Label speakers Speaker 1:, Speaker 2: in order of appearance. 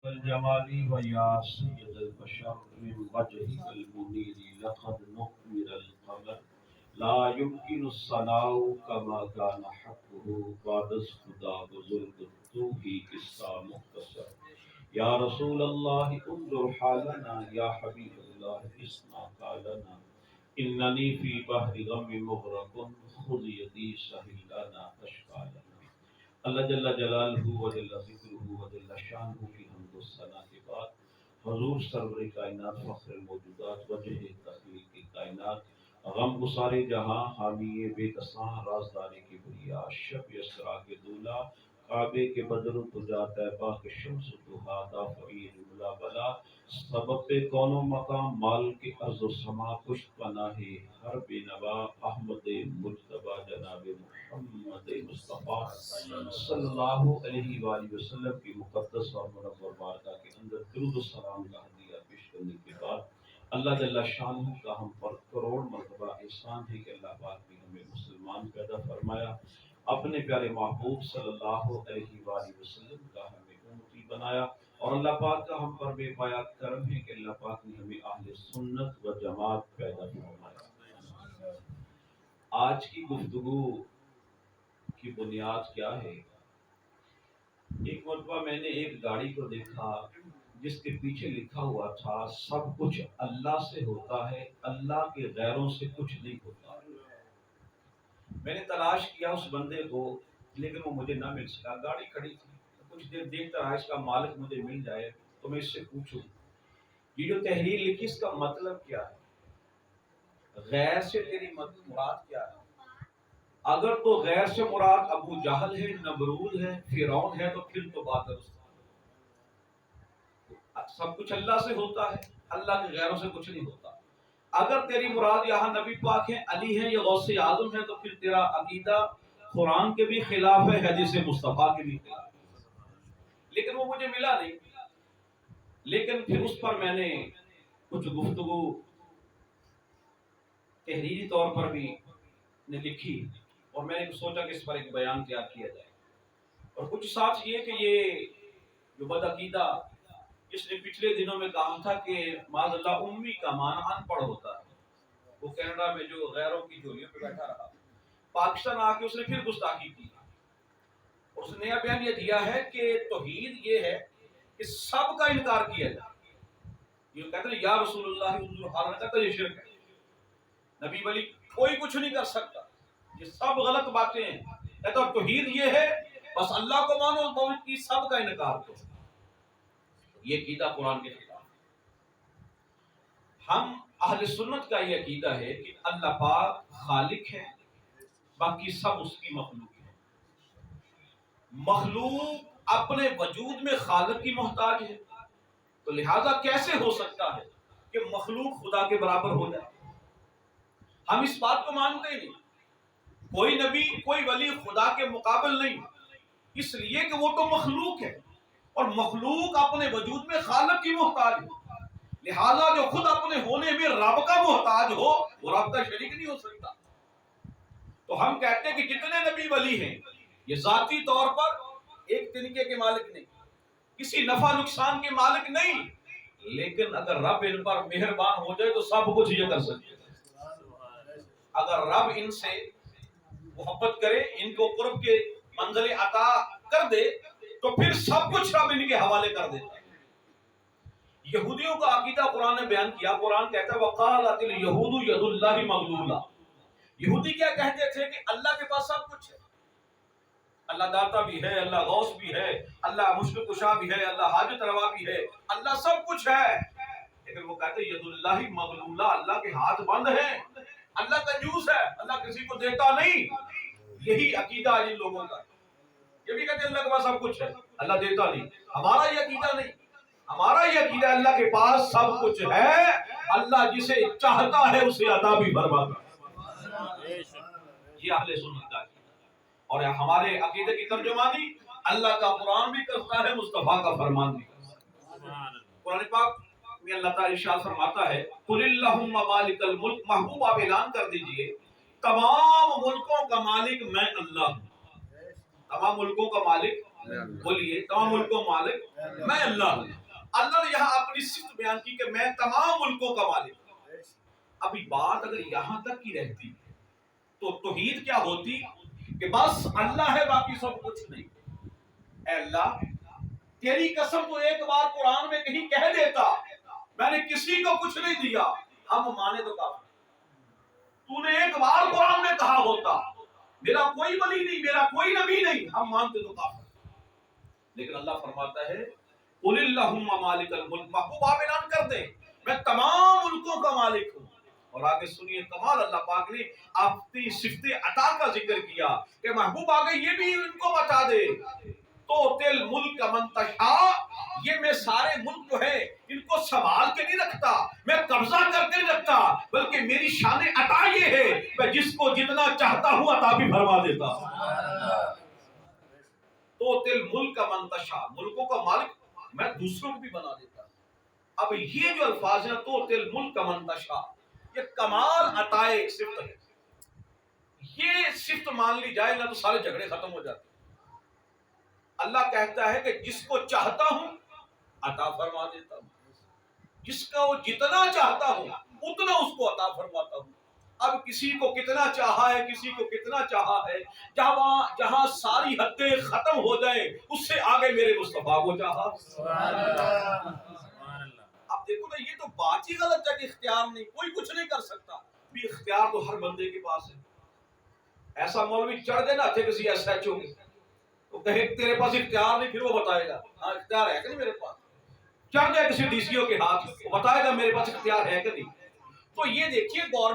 Speaker 1: والجمال ويا سيد البشر من وجهك المنير لقد نقمر القمر لا يمكن الصناع كما كان حقه بعد خدا بزرگ تو ہی قصہ مختصر یا رسول اللہ انظر حالنا یا حبیب اللہ اسمع قالنا اننی فی بحر غم مغرق خذ یدی سہل لنا اشکالنا۔ اللہ جل جلالہ و جل ذکرہ و جل شانہ کی حمد و ثنا کے بعد حضور سرور کائنات فخر الموجودات وجہ تخلیق کائنات غم گسار جہاں حامی بے کساں رازدار کبریا شب یسرا کے دولا کعبے کے بدر و تجا طیبہ کے شمس و ضحا دافعی جملہ بلا سبب پہ کون و مقام مال کے ارض و سما پشت پناہ ہر بے نوا احمد مجتبی جناب محمد مصطفیٰ صلی اللہ علیہ وآلہ وسلم کی مقدس اور منور بارگاہ کے اندر درود و سلام کا ہدیہ پیش کرنے کے بعد اللہ جل شانہ کا ہم پر کروڑ مرتبہ احسان ہے کہ اللہ پاک نے ہمیں مسلمان پیدا فرمایا، اپنے پیارے محبوب صلی اللہ علیہ وآلہ وسلم کا ہمیں امتی بنایا، اور اللہ پاک کا ہم پر بے پایا کرم ہے کہ اللہ پاک نے ہمیں اہل سنت و جماعت پیدا فرمایا۔ آج کی گفتگو کی بنیاد کیا ہے؟ ایک مرتبہ میں نے ایک گاڑی کو دیکھا جس کے پیچھے لکھا ہوا تھا سب کچھ اللہ سے ہوتا ہے، اللہ کے غیروں سے کچھ نہیں ہوتا۔ میں نے تلاش کیا اس بندے کو لیکن وہ مجھے نہ مل سکا، گاڑی کھڑی تھی، کچھ دیر دیکھتا رہا اس کا مالک مجھے مل جائے تو میں اس سے پوچھوں یہ جو تحریر لکھی اس کا مطلب کیا ہے، غیر سے تیری مراد کیا ہے؟ اگر تو غیر سے مراد ابو جہل ہے، نمرود ہے، فرعون ہے تو پھر تو بات درست ہے۔ سب کچھ اللہ سے ہوتا ہے، اللہ کے غیروں سے کچھ نہیں ہوتا۔ اگر تیری مراد یہاں نبی پاک ہیں، علی ہیں یا غوث اعظم ہے تو پھر تیرا عقیدہ قرآن کے بھی خلاف ہے، حدیث مصطفیٰ کے بھی خلاف ہے۔ لیکن وہ مجھے ملا نہیں، لیکن پھر اس پر میں نے کچھ گفتگو تحریری طور پر بھی نے لکھی اور میں نے سوچا کہ اس پر ایک بیان تیار کیا جائے، اور کچھ ساتھ یہ کہ یہ جو بدعقیدہ جس نے پچھلے دنوں میں کہا تھا کہ معاذ اللہ امی کا معنی ان پڑھ ہوتا ہے، وہ کینیڈا میں جو غیروں کی جولیوں پہ بیٹھا رہا، پاکستان آ کے اس نے پھر گستاخی کی، اور اس نے نیا بیان یہ دیا ہے کہ توحید یہ ہے کہ سب کا انکار کیا جائے۔ یہ کہتے ہیں یا رسول اللہ انظر حالنا، کہتا ہے یہ شرک ہے، نبی ولی کوئی کچھ نہیں کر سکتا، یہ سب غلط باتیں ہیں۔ کہتا ہے توحید یہ ہے بس اللہ کو مانو، موجود کی سب کا انکار کرو، یہ عقیدہ قرآن کے خلاف ہے۔ ہم اہل سنت کا یہ عقیدہ ہے کہ اللہ پاک خالق ہے، باقی سب اس کی مخلوق ہے۔ مخلوق اپنے وجود میں خالق کی محتاج ہے، تو لہذا کیسے ہو سکتا ہے کہ مخلوق خدا کے برابر ہو جائے؟ ہم اس بات کو مانتے ہی نہیں۔ کوئی نبی کوئی ولی خدا کے مقابل نہیں، اس لیے کہ وہ تو مخلوق ہے، اور مخلوق اپنے وجود میں خالق کی محتاج ہے، لہذا جو خود اپنے ہونے میں رب کا محتاج ہو وہ رب کا شریک نہیں ہو سکتا۔ تو ہم کہتے ہیں کہ جتنے نبی ولی ہیں یہ ذاتی طور پر ایک تنکے کے مالک نہیں، کسی نفع نقصان کے مالک نہیں، لیکن اگر رب ان پر مہربان ہو جائے تو سب کچھ یہ کر سکتے ہیں۔ اگر رب ان سے محبت کرے، ان کو قرب کے منزل عطا کر دے تو پھر سب کچھ رب ان کے حوالے کر دیتا ہے۔ یہودیوں کا عقیدہ قرآن نے بیان کیا، قرآن کہتا ہے وَقَالَتِ الْيَهُودُ يَدُ اللَّهِ مَغْلُولَةٌ، یہودی کیا کہتے تھے کہ اللہ کے پاس سب کچھ ہے، اللہ داتا بھی ہے، اللہ غوث بھی ہے، اللہ مشکل کشا بھی ہے، اللہ حاجت روا بھی ہے، اللہ سب کچھ ہے، لیکن وہ کہتے ہیں ید اللہ مغلولہ، اللہ کے ہاتھ بند ہیں، اللہ کنجوس ہے، اللہ کسی کو دیتا نہیں۔ یہی عقیدہ ہے ان لوگوں کا، یہ بھی کہتے ہیں اللہ کے پاس سب کچھ ہے، اللہ دیتا نہیں۔ ہمارا یہ عقیدہ نہیں، ہمارا یہ عقیدہ اللہ کے پاس سب کچھ ہے، اللہ جسے چاہتا ہے اسے عطا بھی فرماتا ہے۔ یہ اہل سنت کا عقیدہ، اور ہمارے عقیدے کی ترجمانی اللہ کا قرآن بھی کرتا ہے، مصطفیٰ کا فرمان بھی کرتا ہے۔ قرآن پاک میں اللہ تعالی ارشاد فرماتا ہے قُلِ اللَّهُمَّ مَالِكَ الْمُلْكِ، محبوب آپ اعلان کر دیجئے تمام ملکوں کا مالک میں اللہ ہوں۔ تمام ملکوں کا مالک بولیے تمام ملکوں مالک میں اللہ ہوں۔ اللہ نے یہاں اپنی صفت بیان کی کہ میں تمام ملکوں کا مالک ہوں۔ ابھی بات اگر یہاں تک کی رہتی تو توحید کیا ہوتی کہ بس اللہ ہے باقی سب کچھ نہیں۔ اے اللہ تیری قسم تو ایک بار قرآن میں کہیں کہہ دیتا میں نے کسی کو کچھ نہیں دیا، ہم مانے تو کافی۔ تو نے ایک بار قرآن میں کہا ہوتا میرا کوئی ولی نہیں، میرا کوئی نبی نہیں، ہم مانتے تو کافی۔ لیکن اللہ فرماتا ہے قل اللہم مالک الملک، محبوب آپ اعلان کر دیں میں تمام ملکوں کا مالک ہوں۔ اور آگے سنیے کمال، اللہ پاک نے اپنی صفت عطا کا ذکر کیا کہ محبوب آگے یہ بھی ان کو بتا دے تو تل ملک من تشاء، یہ میں سارے ملک جو ہے ان کو سنبھال کے نہیں رکھتا، میں قبضہ کر کے نہیں رکھتا، بلکہ میری شان عطا یہ ہے میں جس کو جتنا چاہتا ہوں عطا بھی فرما دیتا ہوں۔ تو تل ملک من تشاء، ملکوں کا مالک میں دوسروں کو بھی بنا دیتا ہوں۔ اب یہ جو الفاظ ہیں تو تل ملک من تشاء، یہ کمال عطائے صفت ہے۔ یہ صفت مان لی جائے نا تو سارے جھگڑے ختم ہو جاتے۔ اللہ کہتا ہے کہ جس کو چاہتا ہوں عطا فرما دیتا ہوں، جس کا وہ جتنا چاہتا ہوں اتنا اس کو عطا فرماتا ہوں۔ اب کسی کو کتنا چاہا ہے، کسی کو کتنا چاہا ہے، جہاں ساری حدیں ختم ہو جائیں اس سے آگے میرے مصطفیٰ کو چاہا۔ اب دیکھو نا یہ تو بات ہی غلط ہے کہ اختیار نہیں، کوئی کچھ نہیں کر سکتا، بھی اختیار تو ہر بندے کے پاس ہے۔ ایسا مولوی چڑھ دے نا تھے کسی ایس ایچ او میں تو کہے تیرے پاس اختیار نہیں، پھر وہ بتائے گا ہاں اختیار ہے کہ نہیں میرے پاس۔ چڑھ جائے کسی ڈی سی او کے ہاتھ وہ بتائے گا میرے پاس اختیار ہے کہ نہیں۔ تو یہ دیکھیے گورنمنٹ